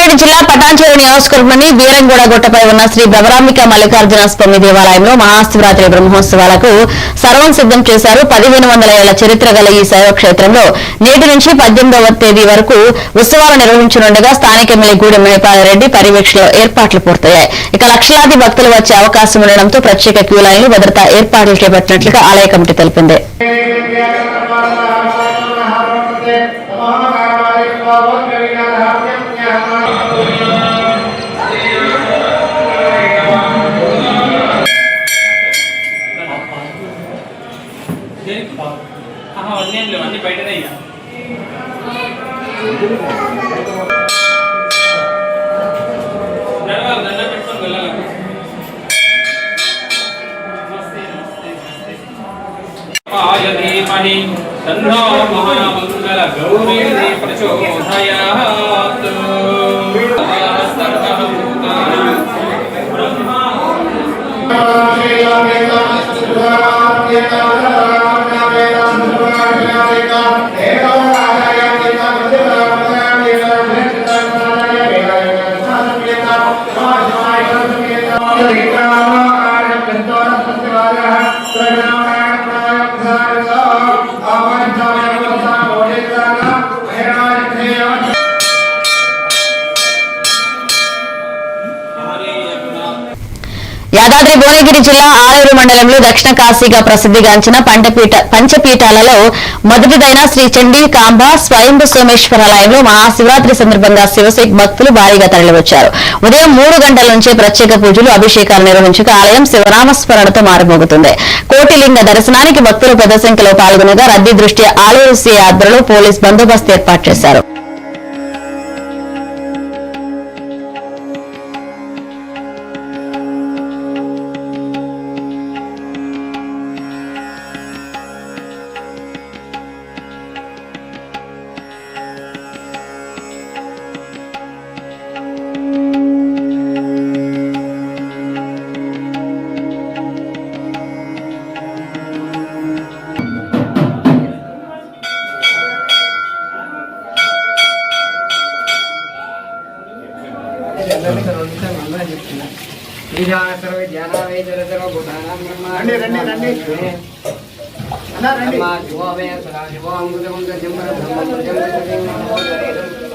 భువనగిరి జిల్లా పటాన్చెరు నియోజకవర్గంలోని వీరంగూడ గుట్టపై ఉన్న శ్రీ భ్రమరాంబిక మల్లికార్జున స్వామి దేవాలయంలో మహాశివరాత్రి బ్రహ్మోత్సవాలకు సర్వం సిద్దం చేశారు. 1500 ఏళ్ల చరిత్ర గల ఈ శైవక్షేత్రంలో నేటి నుంచి 18వ తేదీ వరకు ఉత్సవాలు నిర్వహించనుండగా స్థానిక ఎమ్మెల్యే గూడెం మణిపాలరెడ్డి పర్యవేక్షణలో ఏర్పాట్లు పూర్తయ్యాయి. ఇక లక్షలాది భక్తులు వచ్చే అవకాశం ఉండడంతో ప్రత్యేక క్యూ లైన్లు భద్రతా ఏర్పాట్లు చేపట్టినట్లుగా ఆలయ కమిటీ తెలిపింది. అన్ని బయటనే దండ పెట్టుకొని వెళ్ళాలి. ధీమహి తన్నో మహామంగళ గౌరీ ప్రచోదయాత్. యాదాద్రి భువనగిరి జిల్లా ఆలేరు మండలంలో దక్షిణ కాశీగా ప్రసిద్ధిగాంచిన పంచపీఠాలలో మొదటిదైన శ్రీ చండీ కాంబ స్వయంభు సోమేశ్వరాలయంలో మహాశివరాత్రి సందర్భంగా శివశైక్ భక్తులు భారీగా తరలివచ్చారు. ఉదయం 3 గంటల నుంచే ప్రత్యేక పూజలు అభిషేకాలు నిర్వహించగా ఆలయం శివనామస్మరణతో మారుమోగుతుంది. కోటిలింగ దర్శనానికి భక్తులు పెద్ద సంఖ్యలో పాల్గొనగా రద్దీ దృష్ట్యా ఆలేరు సీఐ ఆధ్వర్యంలో పోలీస్ బందోబస్తు ఏర్పాటు చేశారు.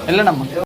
వెళ్ళండి.